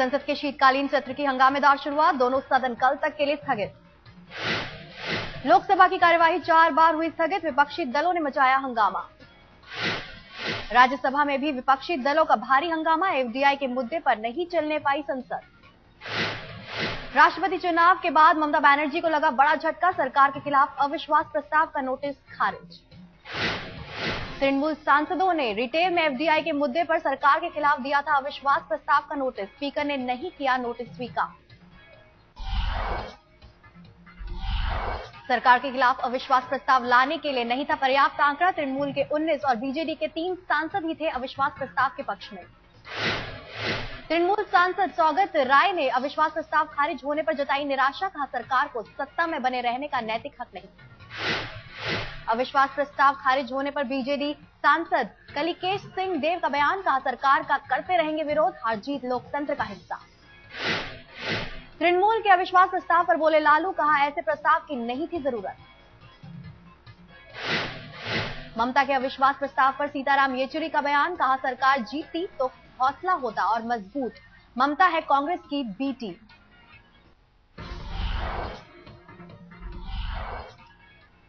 संसद के शीतकालीन सत्र की हंगामेदार शुरुआत, दोनों सदन कल तक के लिए स्थगित। लोकसभा की कार्यवाही 4 बार हुई स्थगित, विपक्षी दलों ने मचाया हंगामा। राज्यसभा में भी विपक्षी दलों का भारी हंगामा, एफडीआई के मुद्दे पर नहीं चलने पाई संसद। राष्ट्रपति चुनाव के बाद ममता बनर्जी को लगा बड़ा झटका, सरकार के खिलाफ अविश्वास प्रस्ताव का नोटिस खारिज। तृणमूल सांसदों ने रिटेल में एफडीआई के मुद्दे पर सरकार के खिलाफ दिया था अविश्वास प्रस्ताव का नोटिस, स्पीकर ने नहीं किया नोटिस स्वीकार। सरकार के खिलाफ अविश्वास प्रस्ताव लाने के लिए नहीं था पर्याप्त आंकड़ा, तृणमूल के 19 और बीजेडी के 3 सांसद ही थे अविश्वास प्रस्ताव के पक्ष में। तृणमूल सांसद सौगत राय ने अविश्वास प्रस्ताव खारिज होने पर जताई निराशा, कहा सरकार को सत्ता में बने रहने का नैतिक हक नहीं। अविश्वास प्रस्ताव खारिज होने पर बीजेडी सांसद कलिकेश सिंह देव का बयान, कहा सरकार का करते रहेंगे विरोध, हार जीत लोकतंत्र का हिस्सा। तृणमूल के अविश्वास प्रस्ताव पर बोले लालू, कहा ऐसे प्रस्ताव की नहीं थी जरूरत। ममता के अविश्वास प्रस्ताव पर सीताराम येचुरी का बयान, कहा सरकार जीतती तो हौसला होता और मजबूत, ममता है कांग्रेस की बी टीम।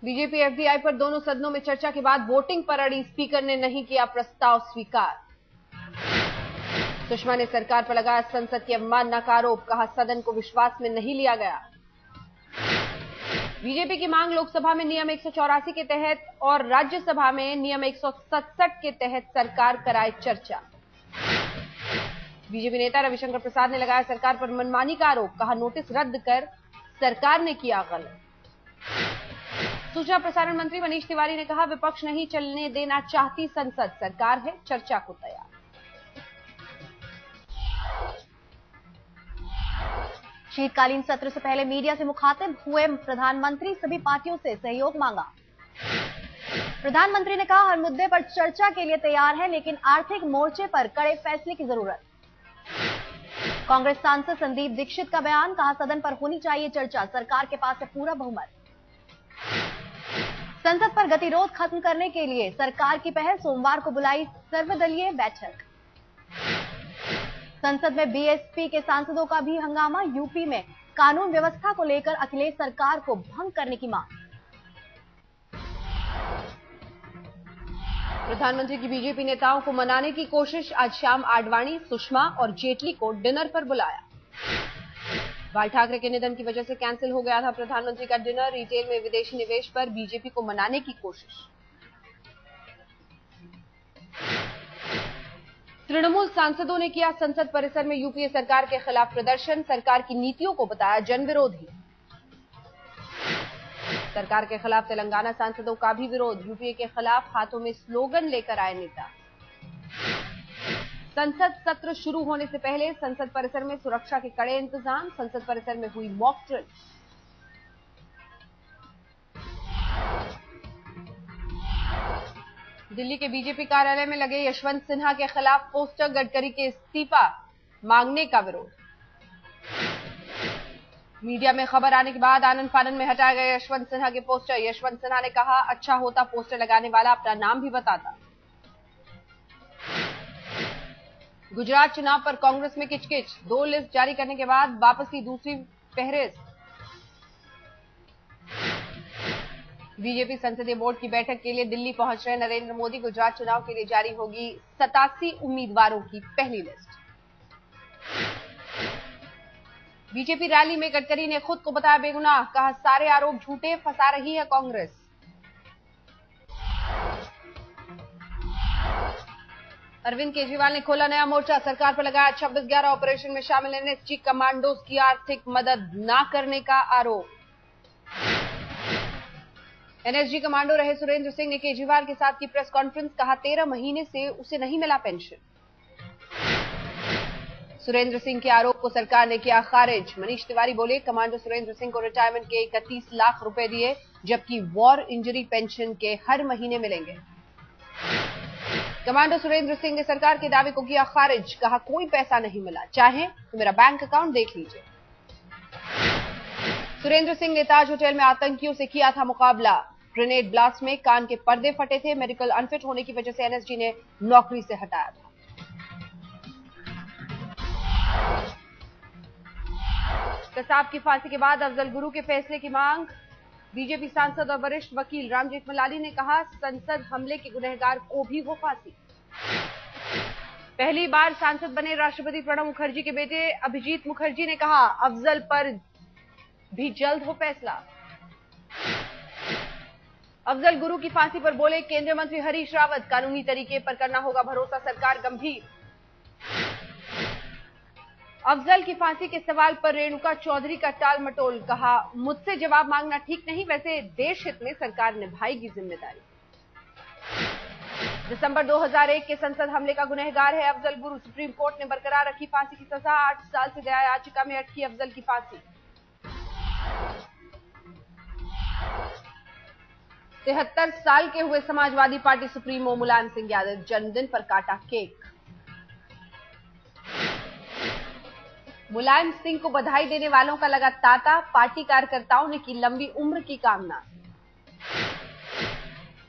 बीजेपी एफडीआई पर दोनों सदनों में चर्चा के बाद वोटिंग पर अड़ी, स्पीकर ने नहीं किया प्रस्ताव स्वीकार। सुषमा ने सरकार पर लगाया संसद की अवमानना का आरोप, कहा सदन को विश्वास में नहीं लिया गया। बीजेपी की मांग, लोकसभा में नियम 184 के तहत और राज्यसभा में नियम 167 के तहत सरकार कराए चर्चा। बीजेपी नेता रविशंकर प्रसाद ने लगाया सरकार पर मनमानी का आरोप, कहा नोटिस रद्द कर सरकार ने किया गलत। सूचना प्रसारण मंत्री मनीष तिवारी ने कहा विपक्ष नहीं चलने देना चाहती संसद, सरकार है चर्चा को तैयार। शीतकालीन सत्र से पहले मीडिया से मुखातिब हुए प्रधानमंत्री, सभी पार्टियों से सहयोग मांगा। प्रधानमंत्री ने कहा हर मुद्दे पर चर्चा के लिए तैयार है, लेकिन आर्थिक मोर्चे पर कड़े फैसले की जरूरत। कांग्रेस सांसद संदीप दीक्षित का बयान, कहा सदन पर होनी चाहिए चर्चा, सरकार के पास है पूरा बहुमत। संसद पर गतिरोध खत्म करने के लिए सरकार की पहल, सोमवार को बुलाई सर्वदलीय बैठक। संसद में बीएसपी के सांसदों का भी हंगामा, यूपी में कानून व्यवस्था को लेकर अखिलेश सरकार को भंग करने की मांग। प्रधानमंत्री की बीजेपी नेताओं को मनाने की कोशिश, आज शाम आडवाणी, सुषमा और जेटली को डिनर पर बुलाया। बाल ठाकरे के निधन की वजह से कैंसिल हो गया था प्रधानमंत्री का डिनर, रिटेल में विदेशी निवेश पर बीजेपी को मनाने की कोशिश। तृणमूल सांसदों ने किया संसद परिसर में यूपीए सरकार के खिलाफ प्रदर्शन, सरकार की नीतियों को बताया जनविरोधी। सरकार के खिलाफ तेलंगाना सांसदों का भी विरोध, यूपीए के खिलाफ हाथों में स्लोगन लेकर आए नेता। संसद सत्र शुरू होने से पहले संसद परिसर में सुरक्षा के कड़े इंतजाम, संसद परिसर में हुई मॉक ड्रिल। दिल्ली के बीजेपी कार्यालय में लगे यशवंत सिन्हा के खिलाफ पोस्टर, गडकरी के इस्तीफा मांगने का विरोध। मीडिया में खबर आने के बाद आनन फानन में हटाए गए यशवंत सिन्हा के पोस्टर। यशवंत सिन्हा ने कहा अच्छा होता पोस्टर लगाने वाला अपना नाम भी बताता। गुजरात चुनाव पर कांग्रेस में किचकिच, 2 लिस्ट जारी करने के बाद वापसी दूसरी फहरिस्त। बीजेपी संसदीय बोर्ड की बैठक के लिए दिल्ली पहुंच रहे नरेंद्र मोदी, गुजरात चुनाव के लिए जारी होगी 87 उम्मीदवारों की पहली लिस्ट। बीजेपी रैली में गडकरी ने खुद को बताया बेगुनाह, कहा सारे आरोप झूठे, फंसा रही है कांग्रेस। अरविंद केजरीवाल ने खोला नया मोर्चा, सरकार पर लगाया 26/11 ऑपरेशन में शामिल एनएसजी कमांडोज की आर्थिक मदद न करने का आरोप। एनएसजी कमांडो रहे सुरेंद्र सिंह ने केजरीवाल के साथ की प्रेस कॉन्फ्रेंस, कहा 13 महीने से उसे नहीं मिला पेंशन। सुरेंद्र सिंह के आरोप को सरकार ने किया खारिज। मनीष तिवारी बोले कमांडो सुरेंद्र सिंह को रिटायरमेंट के 31 लाख रुपए दिए, जबकि वॉर इंजरी पेंशन के हर महीने मिलेंगे। कमांडो सुरेंद्र सिंह ने सरकार के दावे को किया खारिज, कहा कोई पैसा नहीं मिला, चाहे तो मेरा बैंक अकाउंट देख लीजिए। सुरेंद्र सिंह ने ताज होटल में आतंकियों से किया था मुकाबला, ग्रेनेड ब्लास्ट में कान के पर्दे फटे थे, मेडिकल अनफिट होने की वजह से एनएसजी ने नौकरी से हटाया था। कसाब की फांसी के बाद अफजल गुरु के फैसले की मांग। बीजेपी सांसद और वरिष्ठ वकील राम जेठमलानी ने कहा, संसद हमले के गुनहगार को भी हो फांसी। पहली बार सांसद बने राष्ट्रपति प्रणब मुखर्जी के बेटे अभिजीत मुखर्जी ने कहा, अफजल पर भी जल्द हो फैसला। अफजल गुरु की फांसी पर बोले केंद्रीय मंत्री हरीश रावत, कानूनी तरीके पर करना होगा भरोसा, सरकार गंभीर। अफजल की फांसी के सवाल पर रेणुका चौधरी का टाल मटोल, कहा मुझसे जवाब मांगना ठीक नहीं, वैसे देश हित में सरकार निभाएगी जिम्मेदारी। दिसंबर 2001 के संसद हमले का गुनहगार है अफजल गुरु, सुप्रीम कोर्ट ने बरकरार रखी फांसी की सजा। 8 साल से दया याचिका में अटकी अफजल की फांसी। 73 साल के हुए समाजवादी पार्टी सुप्रीमो मुलायम सिंह यादव, जन्मदिन पर काटा केक। मुलायम सिंह को बधाई देने वालों का लगा तांता, पार्टी कार्यकर्ताओं ने की लंबी उम्र की कामना।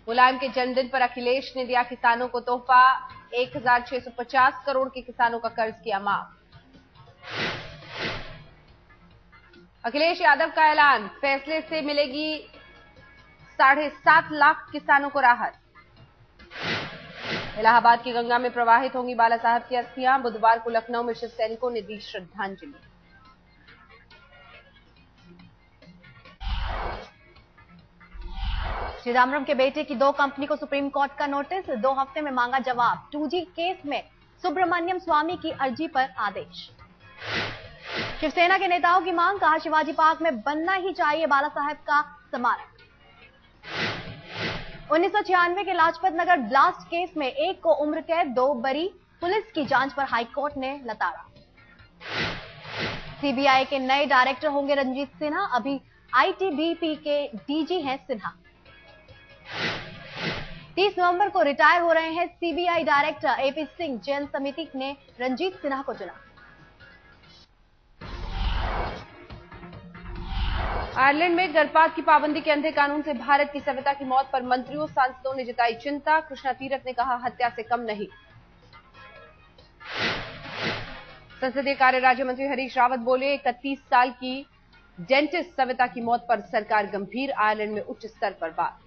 मुलायम के जन्मदिन पर अखिलेश ने दिया किसानों को तोहफा, 1650 करोड़ के किसानों का कर्ज किया माफ। अखिलेश यादव का ऐलान, फैसले से मिलेगी 7.5 लाख किसानों को राहत। इलाहाबाद की गंगा में प्रवाहित होंगी बाला साहब की अस्थियां, बुधवार को लखनऊ में शिव सैनिकों ने दी श्रद्धांजलि। चिदम्बरम के बेटे की 2 कंपनी को सुप्रीम कोर्ट का नोटिस, 2 हफ्ते में मांगा जवाब। 2G केस में सुब्रमण्यम स्वामी की अर्जी पर आदेश। शिवसेना के नेताओं की मांग, कहा शिवाजी पार्क में बनना ही चाहिए बाला साहब का स्मारक। 1996 के लाजपत नगर ब्लास्ट केस में 1 को उम्र कैद, 2 बरी, पुलिस की जांच पर हाईकोर्ट ने लताड़ा। सीबीआई के नए डायरेक्टर होंगे रंजीत सिन्हा, अभी आईटीबीपी के डीजी हैं सिन्हा। 30 नवंबर को रिटायर हो रहे हैं सीबीआई डायरेक्टर एपी सिंह, चयन समिति ने रंजीत सिन्हा को चुना। आयरलैंड में गर्भपात की पाबंदी के अंधे कानून से भारत की सविता की मौत पर मंत्रियों सांसदों ने जताई चिंता। कृष्णा तीरथ ने कहा, हत्या से कम नहीं। संसदीय कार्य राज्य मंत्री हरीश रावत बोले, 31 साल की डेंटिस्ट सविता की मौत पर सरकार गंभीर, आयरलैंड में उच्च स्तर पर बात।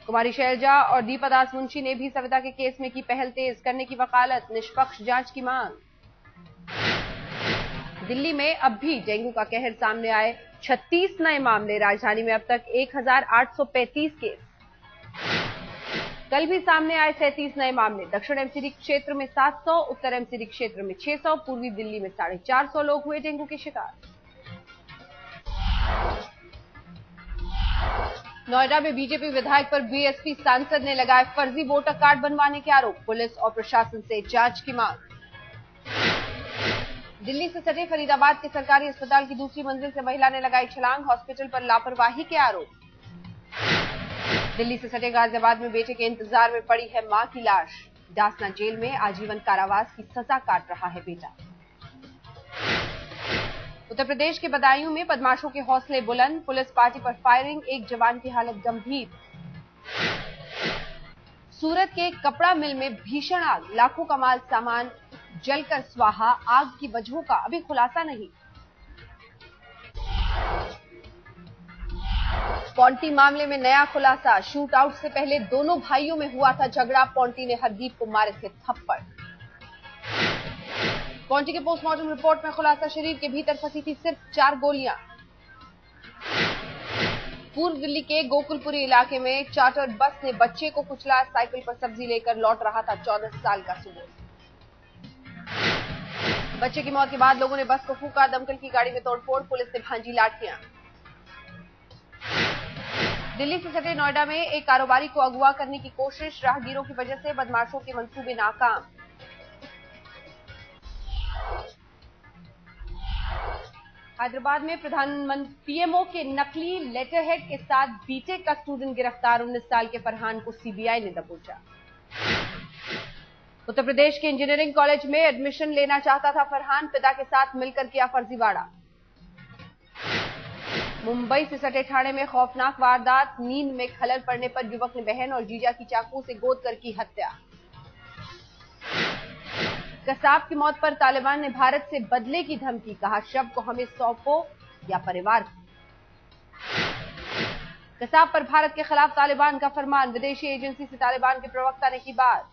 कुमारी शैलजा और दीपा दास मुंशी ने भी सविता के केस में की पहल तेज करने की वकालत, निष्पक्ष जांच की मांग। दिल्ली में अब भी डेंगू का कहर सामने आए 36 नए मामले, राजधानी में अब तक 1835 केस। कल भी सामने आए 37 नए मामले, दक्षिण एमसीडी क्षेत्र में 700, उत्तर एमसीडी क्षेत्र में 600, पूर्वी दिल्ली में 450 लोग हुए डेंगू के शिकार। नोएडा में बीजेपी विधायक पर बीएसपी सांसद ने लगाए फर्जी वोटर कार्ड बनवाने के आरोप, पुलिस और प्रशासन से जांच की मांग। दिल्ली से सटे फरीदाबाद के सरकारी अस्पताल की दूसरी मंजिल से महिला ने लगाई छलांग, हॉस्पिटल पर लापरवाही के आरोप। दिल्ली से सटे गाजियाबाद में बेटे के इंतजार में पड़ी है मां की लाश, डासना जेल में आजीवन कारावास की सजा काट रहा है बेटा। उत्तर प्रदेश के बदायूं में बदमाशों के हौसले बुलंद, पुलिस पार्टी पर फायरिंग, 1 जवान की हालत गंभीर। सूरत के कपड़ा मिल में भीषण आग, लाखों का माल सामान जलकर स्वाहा, आग की वजहों का अभी खुलासा नहीं। पॉन्टी मामले में नया खुलासा, शूट आउट से पहले दोनों भाइयों में हुआ था झगड़ा, पॉन्टी ने हरदीप को मारे थे थप्पड़। पॉन्टी के पोस्टमार्टम रिपोर्ट में खुलासा, शरीर के भीतर फंसी थी सिर्फ 4 गोलियां। पूर्व दिल्ली के गोकुलपुरी इलाके में चार्टर्ड बस ने बच्चे को कुचला, साइकिल पर सब्जी लेकर लौट रहा था 14 साल का सुबोध। बच्चे की मौत के बाद लोगों ने बस को फूंका, दमकल की गाड़ी में तोड़फोड़, पुलिस ने भांजी लाठियां। दिल्ली से सटे नोएडा में एक कारोबारी को अगवा करने की कोशिश, राहगीरों की वजह से बदमाशों के मंसूबे नाकाम। हैदराबाद में प्रधानमंत्री पीएमओ के नकली लेटरहेड के साथ बीटेक का स्टूडेंट गिरफ्तार, 19 साल के फरहान को सीबीआई ने दबोचा। उत्तर प्रदेश के इंजीनियरिंग कॉलेज में एडमिशन लेना चाहता था फरहान, पिता के साथ मिलकर किया फर्जीवाड़ा। मुंबई से सटे ठाणे में खौफनाक वारदात, नींद में खलल पड़ने पर युवक ने बहन और जीजा की चाकू से गोद कर की हत्या। कसाब की मौत पर तालिबान ने भारत से बदले की धमकी, कहा शव को हमें सौंपो या परिवार को। कसाब पर भारत के खिलाफ तालिबान का फरमान, विदेशी एजेंसी से तालिबान के प्रवक्ता ने की बात।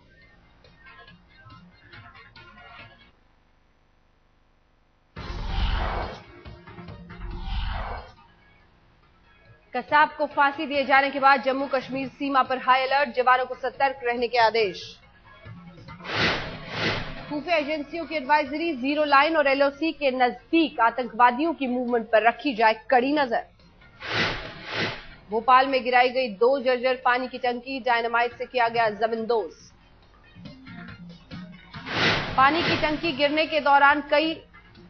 कसाब को फांसी दिए जाने के बाद जम्मू कश्मीर सीमा पर हाई अलर्ट, जवानों को सतर्क रहने के आदेश। खुफिया एजेंसियों की एडवाइजरी, जीरो लाइन और एलओसी के नजदीक आतंकवादियों की मूवमेंट पर रखी जाए कड़ी नजर। भोपाल में गिराई गई 2 जर्जर पानी की टंकी, डायनामाइट से किया गया जमींदोज। पानी की टंकी गिरने के दौरान कई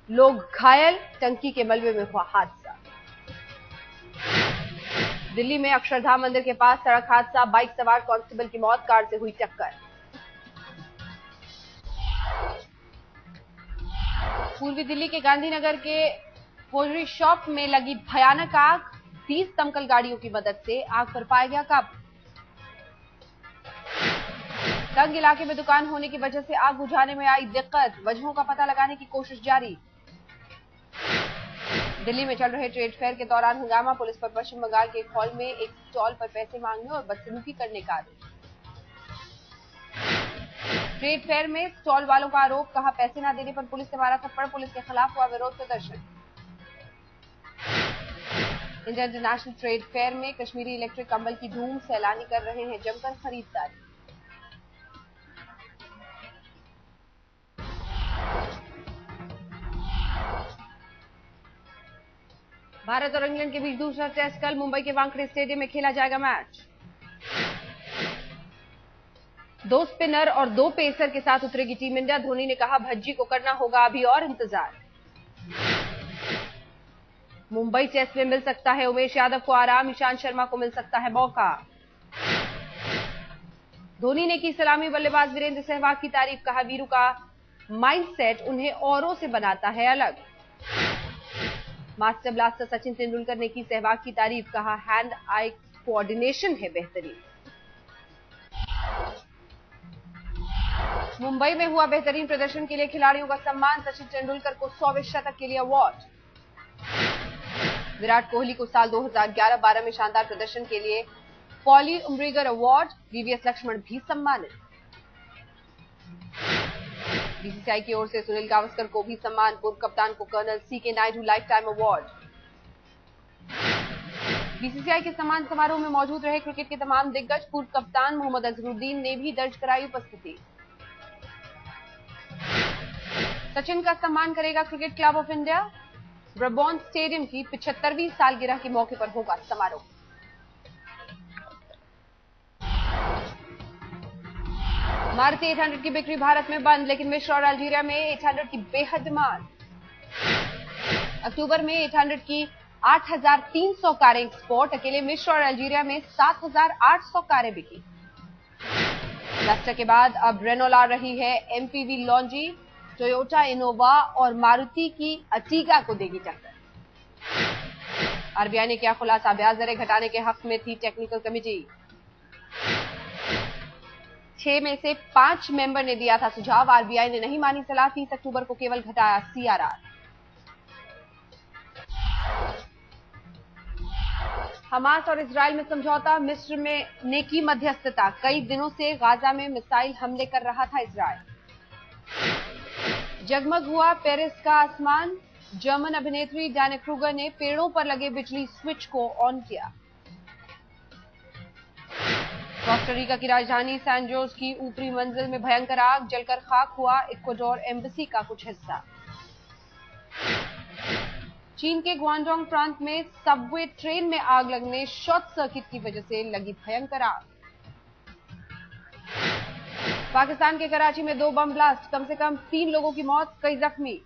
लोग घायल, टंकी के मलबे में हुआ हादसा। दिल्ली में अक्षरधाम मंदिर के पास सड़क हादसा, बाइक सवार कांस्टेबल की मौत, कार से हुई टक्कर। पूर्वी दिल्ली के गांधीनगर के होजरी शॉप में लगी भयानक आग, 30 दमकल गाड़ियों की मदद से आग पर पाया गया काबू। तंग इलाके में दुकान होने की वजह से आग बुझाने में आई दिक्कत, वजहों का पता लगाने की कोशिश जारी। दिल्ली में चल रहे ट्रेड फेयर के दौरान हंगामा, पुलिस पर पश्चिम बंगाल के एक हॉल में एक स्टॉल पर पैसे मांगने और बदसलूकी करने का आरोप। ट्रेड फेयर में स्टॉल वालों का आरोप, कहा पैसे न देने पर पुलिस ने मारा थप्पड़, पुलिस के खिलाफ हुआ विरोध प्रदर्शन। इंडिया इंटरनेशनल ट्रेड फेयर में कश्मीरी इलेक्ट्रिक कंबल की धूम, सैलानी कर रहे हैं जमकर खरीदारी। भारत और इंग्लैंड के बीच दूसरा टेस्ट कल मुंबई के वानखेड़े स्टेडियम में खेला जाएगा मैच। 2 स्पिनर और 2 पेसर के साथ उतरेगी टीम इंडिया, धोनी ने कहा भज्जी को करना होगा अभी और इंतजार। मुंबई टेस्ट में मिल सकता है उमेश यादव को आराम, ईशांत शर्मा को मिल सकता है मौका। धोनी ने की सलामी बल्लेबाज वीरेंद्र सहवाग की तारीफ, कहा वीरू का माइंडसेट उन्हें औरों से बनाता है अलग। मास्टर ब्लास्टर सचिन तेंदुलकर ने की सहवाग की तारीफ, कहा हैंड आई कोऑर्डिनेशन है बेहतरीन। मुंबई में हुआ बेहतरीन प्रदर्शन के लिए खिलाड़ियों का सम्मान, सचिन तेंदुलकर को 100वें शतक के लिए अवार्ड। विराट कोहली को साल 2011-12 में शानदार प्रदर्शन के लिए पॉली उम्ब्रिगर अवार्ड, वीवीएस लक्ष्मण भी सम्मानित। बीसीसीआई की ओर से सुनील गावस्कर को भी सम्मान, पूर्व कप्तान को colonel CK Nayudu lifetime award. BCCI के सम्मान समारोह में मौजूद रहे क्रिकेट के तमाम दिग्गज, पूर्व कप्तान मोहम्मद अजहरुद्दीन ने भी दर्ज कराई उपस्थिति। सचिन का सम्मान करेगा cricket club of India, Brabourne stadium की 75वीं सालगिरह के मौके पर होगा समारोह। मारुति 800 की बिक्री भारत में बंद, लेकिन मिस्र और अल्जीरिया में 800 की बेहद डिमांड। अक्टूबर में 800 की 8,300 कारें एक्सपोर्ट, अकेले मिस्र और अल्जीरिया में 7,800 कारें बिकी। डस्टर के बाद अब रेनॉल्ट आ रही है एमपीवी लॉन्जी, टोयोटा इनोवा और मारुति की अर्टिगा को देगी टक्कर। आरबीआई ने किया खुलासा, ब्याज दरें घटाने के हक में थी टेक्निकल कमेटी। 6 में से 5 मेंबर ने दिया था सुझाव, आरबीआई ने नहीं मानी सलाह, 30 अक्टूबर को केवल घटाया सीआरआर। हमास और इजरायल में समझौता, मिस्र में ने की मध्यस्थता, कई दिनों से गाजा में मिसाइल हमले कर रहा था इजरायल। जगमग हुआ पेरिस का आसमान, जर्मन अभिनेत्री डायना क्रूगर ने पेड़ों पर लगे बिजली स्विच को ऑन किया। कोस्टारिका की राजधानी सैन जोस की ऊपरी मंजिल में भयंकर आग, जलकर खाक हुआ इक्वाडोर एम्बेसी का कुछ हिस्सा। चीन के ग्वांगडोंग प्रांत में सबवे ट्रेन में आग लगने, शॉर्ट सर्किट की वजह से लगी भयंकर आग। पाकिस्तान के कराची में 2 बम ब्लास्ट, कम से कम 3 लोगों की मौत, कई जख्मी।